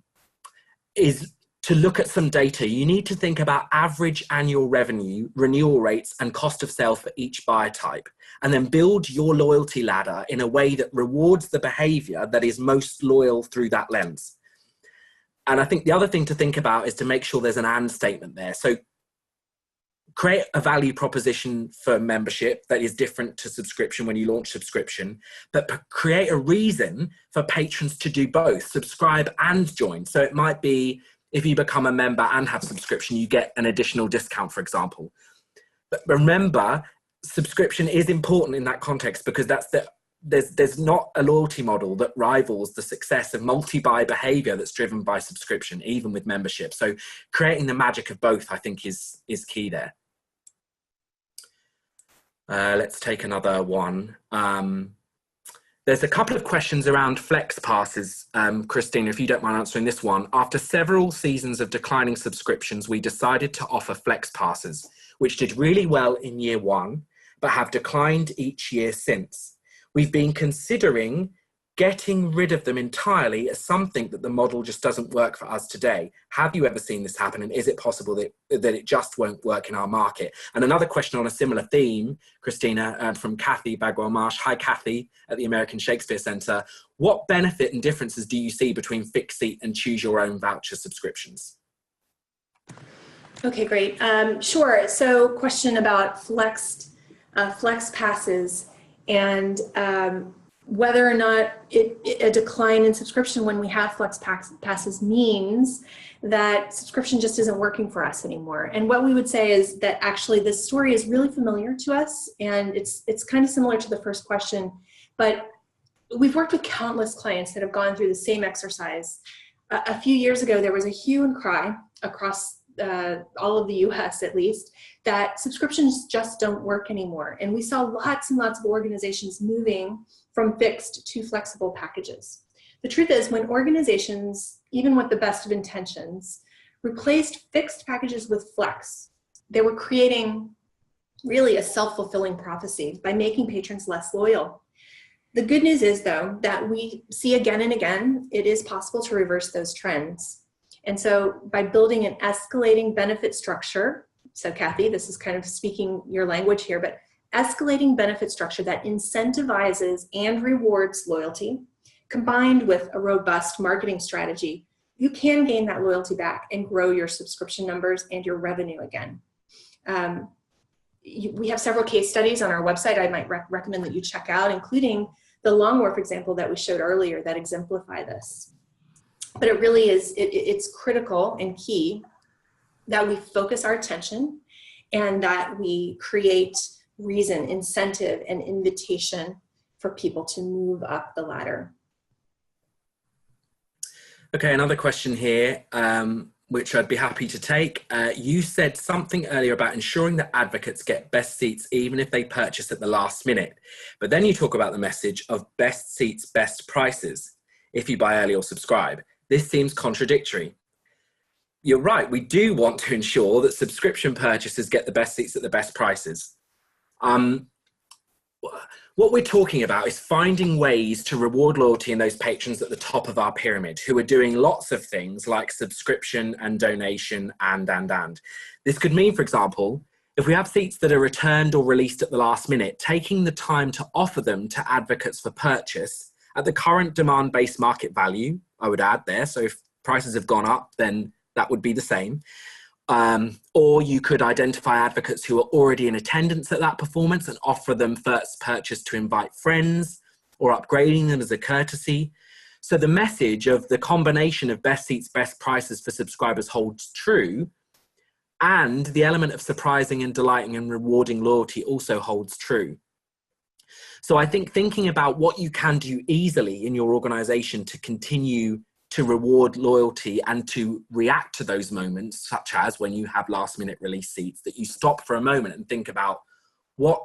is to look at some data. You need to think about average annual revenue, renewal rates, and cost of sale for each buyer type, and then build your loyalty ladder in a way that rewards the behavior that is most loyal through that lens. And I think the other thing to think about is to make sure there's an and statement there. So create a value proposition for membership that is different to subscription when you launch subscription, but create a reason for patrons to do both, subscribe and join. So it might be, if you become a member and have subscription, you get an additional discount, for example. But remember, subscription is important in that context, because there's not a loyalty model that rivals the success of multi-buy behavior that's driven by subscription, even with membership. So creating the magic of both, I think, is key there. Let's take another one. There's a couple of questions around flex passes. Christina, if you don't mind answering this one. After several seasons of declining subscriptions, we decided to offer flex passes, which did really well in year one, but have declined each year since. We've been considering getting rid of them entirely is something that the model just doesn't work for us today. Have you ever seen this happen? And is it possible that it just won't work in our market? And another question on a similar theme, Christina, from Kathy Bagwell-Marsh. Hi, Kathy, at the American Shakespeare Centre. What benefit and differences do you see between fixed seat and choose your own voucher subscriptions? Okay, great. Sure. So question about flex passes and whether or not a decline in subscription when we have flex passes means that subscription just isn't working for us anymore. And what we would say is that actually this story is really familiar to us, and it's kind of similar to the first question, but we've worked with countless clients that have gone through the same exercise. A few years ago, there was a hue and cry across all of the US at least, that subscriptions just don't work anymore. And we saw lots and lots of organizations moving from fixed to flexible packages. The truth is, when organizations, even with the best of intentions, replaced fixed packages with flex, they were creating really a self-fulfilling prophecy by making patrons less loyal. The good news is, though, that we see again and again, it is possible to reverse those trends. And so by building an escalating benefit structure, so Kathy, this is kind of speaking your language here, but escalating benefit structure that incentivizes and rewards loyalty, combined with a robust marketing strategy, you can gain that loyalty back and grow your subscription numbers and your revenue again. We have several case studies on our website I might recommend that you check out, including the long Wharf example that we showed earlier that exemplify this. But it really is, it's critical and key that we focus our attention and that we create reason, incentive, and invitation for people to move up the ladder. Okay, another question here, which I'd be happy to take. You said something earlier about ensuring that advocates get best seats even if they purchase at the last minute. But then you talk about the message of best seats, best prices if you buy early or subscribe. This seems contradictory. You're right, we do want to ensure that subscription purchasers get the best seats at the best prices. What we're talking about is finding ways to reward loyalty in those patrons at the top of our pyramid who are doing lots of things like subscription and donation and. This could mean, for example, if we have seats that are returned or released at the last minute, taking the time to offer them to advocates for purchase at the current demand-based market value, I would add there. So if prices have gone up, then that would be the same. Or you could identify advocates who are already in attendance at that performance and offer them first purchase to invite friends or upgrading them as a courtesy. So the message of the combination of best seats, best prices for subscribers holds true. And the element of surprising and delighting and rewarding loyalty also holds true. So I think thinking about what you can do easily in your organization to continue to reward loyalty and to react to those moments, such as when you have last minute release seats, that you stop for a moment and think about what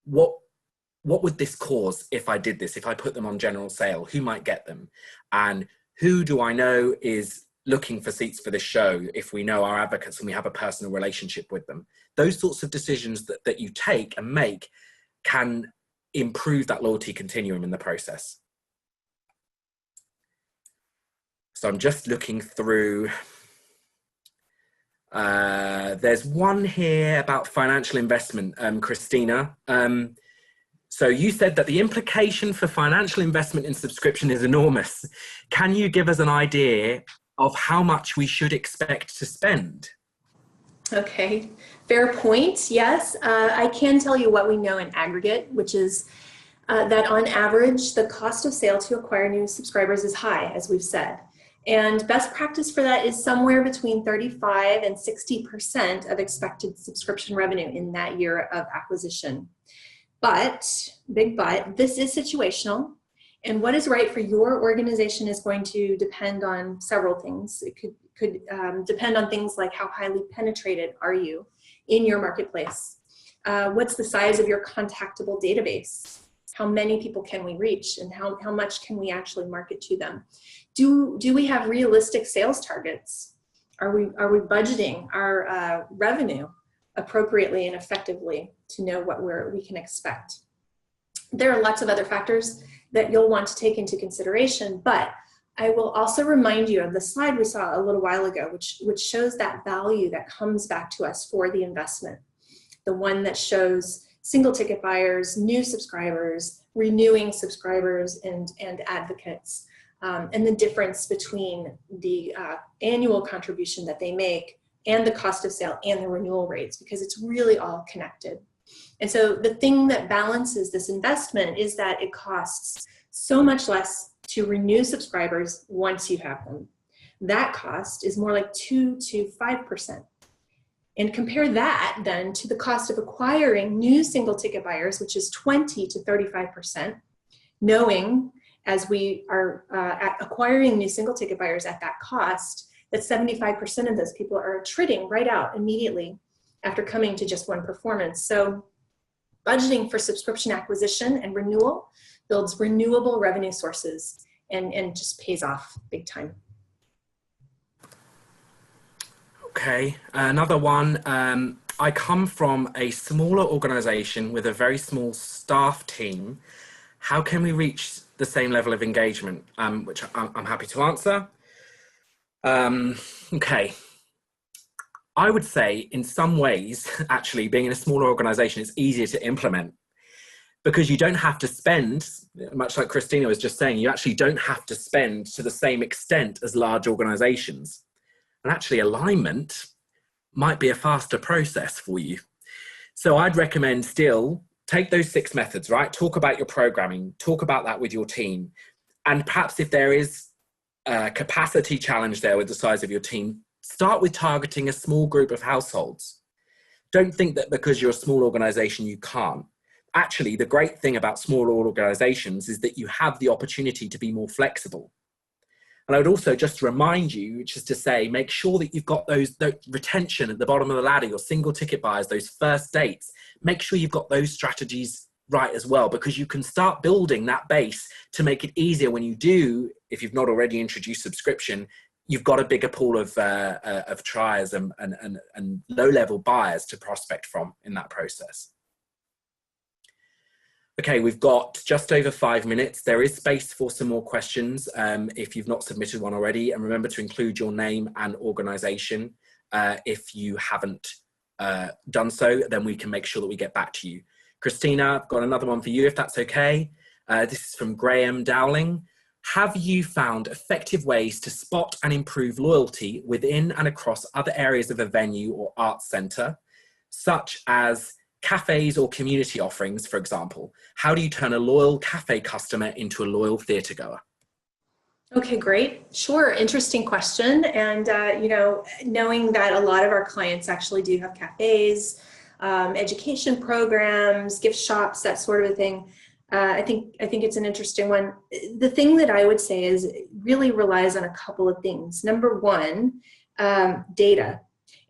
would this cause if I did this, if I put them on general sale, who might get them? And who do I know is looking for seats for this show if we know our advocates and we have a personal relationship with them? Those sorts of decisions that you take and make can improve that loyalty continuum in the process. So I'm just looking through. There's one here about financial investment, Christina. So you said that the implication for financial investment in subscription is enormous. Can you give us an idea of how much we should expect to spend? Okay, fair point, yes. I can tell you what we know in aggregate, which is that on average, the cost of sale to acquire new subscribers is high, as we've said. And best practice for that is somewhere between 35 and 60% of expected subscription revenue in that year of acquisition. But, big but, this is situational. And what is right for your organization is going to depend on several things. It could depend on things like how highly penetrated are you in your marketplace? What's the size of your contactable database? How many people can we reach, and how much can we actually market to them? Do we have realistic sales targets? Are we budgeting our revenue appropriately and effectively to know what we can expect? There are lots of other factors that you'll want to take into consideration. But I will also remind you of the slide we saw a little while ago, which shows that value that comes back to us for the investment. The one that shows single ticket buyers, new subscribers, renewing subscribers, and advocates, and the difference between the annual contribution that they make and the cost of sale and the renewal rates, because it's really all connected. And so the thing that balances this investment is that it costs so much less to renew subscribers once you have them. That cost is more like 2 to 5%. And compare that then to the cost of acquiring new single ticket buyers, which is 20 to 35%, knowing as we are acquiring new single ticket buyers at that cost, that 75% of those people are attriting right out immediately after coming to just one performance. So budgeting for subscription acquisition and renewal builds renewable revenue sources and just pays off big time. Okay, another one. I come from a smaller organization with a very small staff team. How can we reach the same level of engagement? Which I'm happy to answer. Okay. I would say in some ways, actually, being in a smaller organization is easier to implement because you don't have to spend, much like Christina was just saying, you actually don't have to spend to the same extent as large organizations. And actually alignment might be a faster process for you. So I'd recommend still take those 6 methods, right? Talk about your programming, talk about that with your team. And perhaps if there is a capacity challenge there with the size of your team, start with targeting a small group of households. Don't think that because you're a small organization, you can't. Actually, the great thing about smaller organizations is that you have the opportunity to be more flexible. And I would also just remind you, which is to say, make sure that you've got those retention at the bottom of the ladder, your single ticket buyers, those first dates. Make sure you've got those strategies right as well, because you can start building that base to make it easier when you do, if you've not already introduced subscription, you've got a bigger pool of triers and low-level buyers to prospect from in that process. Okay, we've got just over 5 minutes. There is space for some more questions if you've not submitted one already. And remember to include your name and organization. If you haven't done so, then we can make sure that we get back to you. Christina, I've got another one for you, if that's okay. This is from Graham Dowling. Have you found effective ways to spot and improve loyalty within and across other areas of a venue or arts centre, such as cafes or community offerings, for example? How do you turn a loyal cafe customer into a loyal theatre goer? Okay, great. Sure. Interesting question. And, you know, knowing that a lot of our clients actually do have cafes, education programs, gift shops, that sort of a thing. I think it's an interesting one. The thing that I would say is it really relies on a couple of things. Number one, data.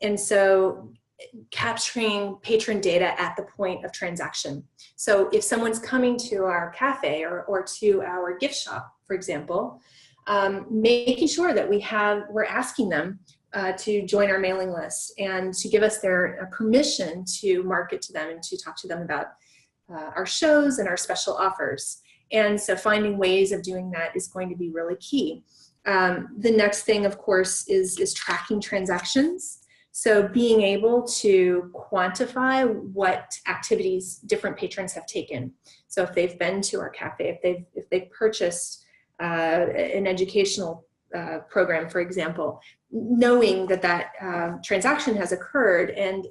And so capturing patron data at the point of transaction. So if someone's coming to our cafe or to our gift shop, for example, making sure that we're asking them to join our mailing list and to give us their permission to market to them and to talk to them about our shows and our special offers. And so finding ways of doing that is going to be really key. The next thing, of course, is tracking transactions. So being able to quantify what activities different patrons have taken. So if they've been to our cafe, if they've purchased an educational program, for example, knowing that transaction has occurred and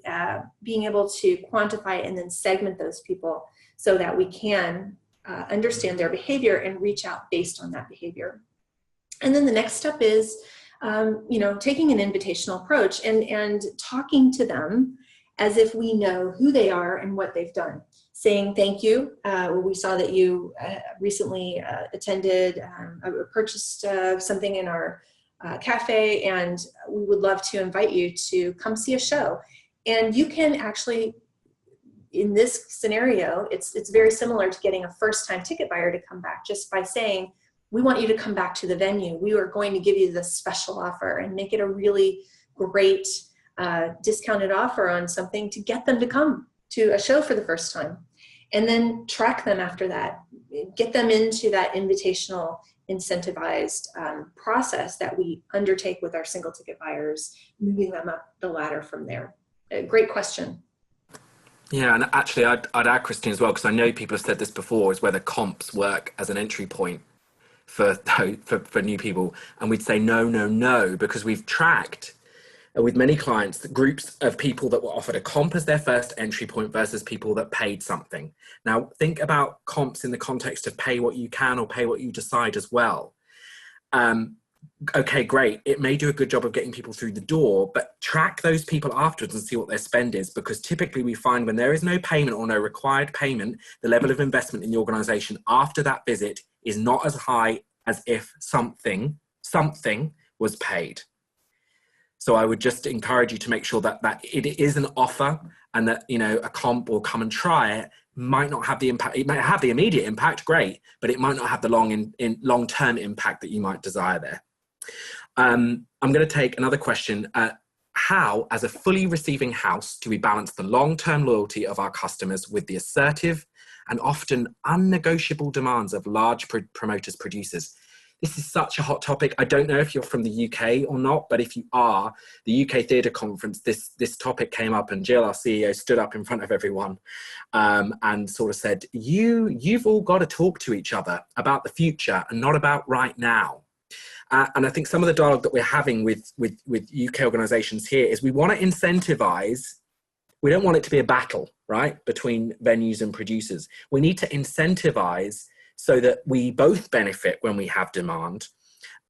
being able to quantify and then segment those people so that we can understand their behavior and reach out based on that behavior. And then the next step is you know, taking an invitational approach and talking to them as if we know who they are and what they've done. Saying thank you. We saw that you recently attended or purchased something in our cafe, and we would love to invite you to come see a show. And you can actually, in this scenario, it's very similar to getting a first-time ticket buyer to come back just by saying, we want you to come back to the venue. We are going to give you this special offer and make it a really great discounted offer on something to get them to come to a show for the first time. And then track them after that. get them into that invitational, incentivized process that we undertake with our single ticket buyers, moving them up the ladder from there. Great question. Yeah, and actually I'd add, Christine, as well, because I know people have said this before, is whether comps work as an entry point for new people. And we'd say no, because we've tracked with many clients the groups of people that were offered a comp as their first entry point versus people that paid something. Now, think about comps in the context of pay what you can or pay what you decide as well. Okay, great. It may do a good job of getting people through the door, but track those people afterwards and see what their spend is, because typically we find when there is no payment or no required payment, the level of investment in the organization after that visit is not as high as if something was paid. So I would just encourage you to make sure that it is an offer, and that, you know, a comp or come and try it might not have the impact. It might have the immediate impact, great, but it might not have the long-term impact that you might desire there. I'm going to take another question. How, as a fully receiving house, do we balance the long-term loyalty of our customers with the assertive and often unnegotiable demands of large promoters, producers? This is such a hot topic. I don't know if you're from the UK or not, but if you are, the UK Theatre Conference, this topic came up, and Jill, our CEO, stood up in front of everyone and sort of said, you've all got to talk to each other about the future and not about right now. And I think some of the dialogue that we're having with UK organisations here is we want to incentivise. We don't want it to be a battle, right, between venues and producers. We need to incentivise so that we both benefit when we have demand,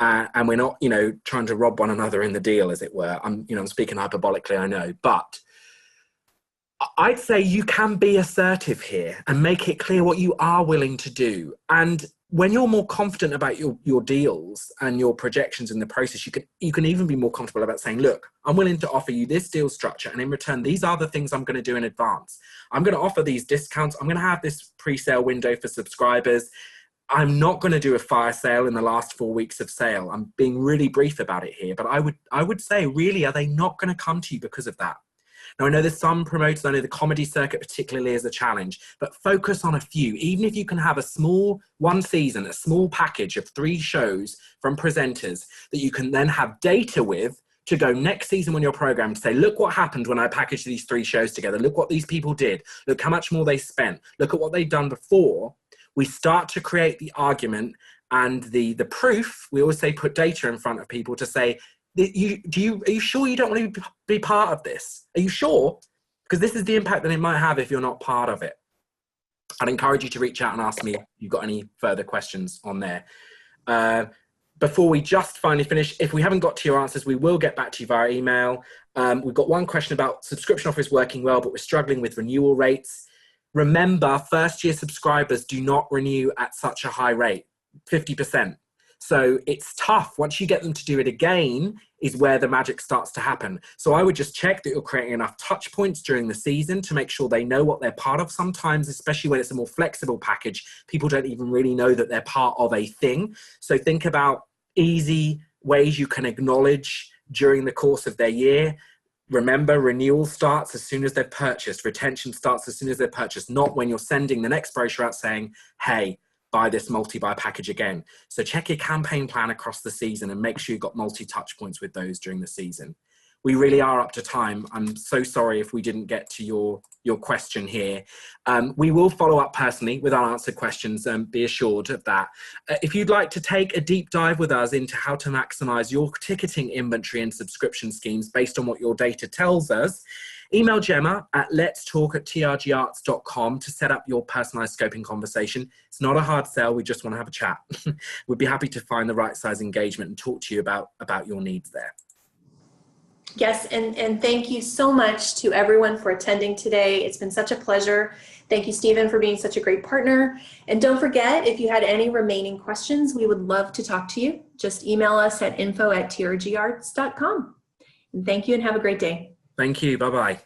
and we're not, you know, trying to rob one another in the deal, as it were. I'm speaking hyperbolically, I know, but I'd say you can be assertive here and make it clear what you are willing to do. And when you're more confident about your deals and your projections in the process, you can even be more comfortable about saying, look, I'm willing to offer you this deal structure, and in return, these are the things I'm going to do in advance. I'm going to offer these discounts. I'm going to have this pre-sale window for subscribers. I'm not going to do a fire sale in the last 4 weeks of sale. I'm being really brief about it here, but I would say, really, are they not going to come to you because of that? Now, I know there's some promoters, I know the comedy circuit particularly is a challenge, but focus on a few. Even if you can have a small a small package of 3 shows from presenters that you can then have data with to go next season when your program to say, look what happened when I packaged these 3 shows together. Look what these people did. Look how much more they spent. Look at what they've done before. We start to create the argument and the proof. We always say put data in front of people to say, are you sure you don't want to be part of this? Are you sure? Because this is the impact that it might have if you're not part of it. I'd encourage you to reach out and ask me if you've got any further questions on there. Before we just finally finish, if we haven't got to your answers, we will get back to you via email. We've got one question about subscription offers working well, but we're struggling with renewal rates. Remember, first-year subscribers do not renew at such a high rate, 50%. So it's tough. Once you get them to do it again is where the magic starts to happen. So I would just check that you're creating enough touch points during the season to make sure they know what they're part of. Sometimes, especially when it's a more flexible package, people don't even really know that they're part of a thing. So think about easy ways you can acknowledge during the course of their year. Remember, renewal starts as soon as they've purchased. Retention starts as soon as they've purchased, not when you're sending the next brochure out saying, hey, buy this multi-buy package again. So check your campaign plan across the season and make sure you've got multi-touch points with those during the season. We really are up to time. I'm so sorry if we didn't get to your question here. We will follow up personally with unanswered questions, be assured of that. If you'd like to take a deep dive with us into how to maximize your ticketing inventory and subscription schemes based on what your data tells us, email Gemma at letstalk@trgarts.com to set up your personalized scoping conversation. It's not a hard sell. We just want to have a chat. We'd be happy to find the right size engagement and talk to you about your needs there. Yes, and thank you so much to everyone for attending today. It's been such a pleasure. Thank you, Stephen, for being such a great partner. And don't forget, if you had any remaining questions, we would love to talk to you. Just email us at info@trgarts.com. And thank you and have a great day. Thank you. Bye-bye.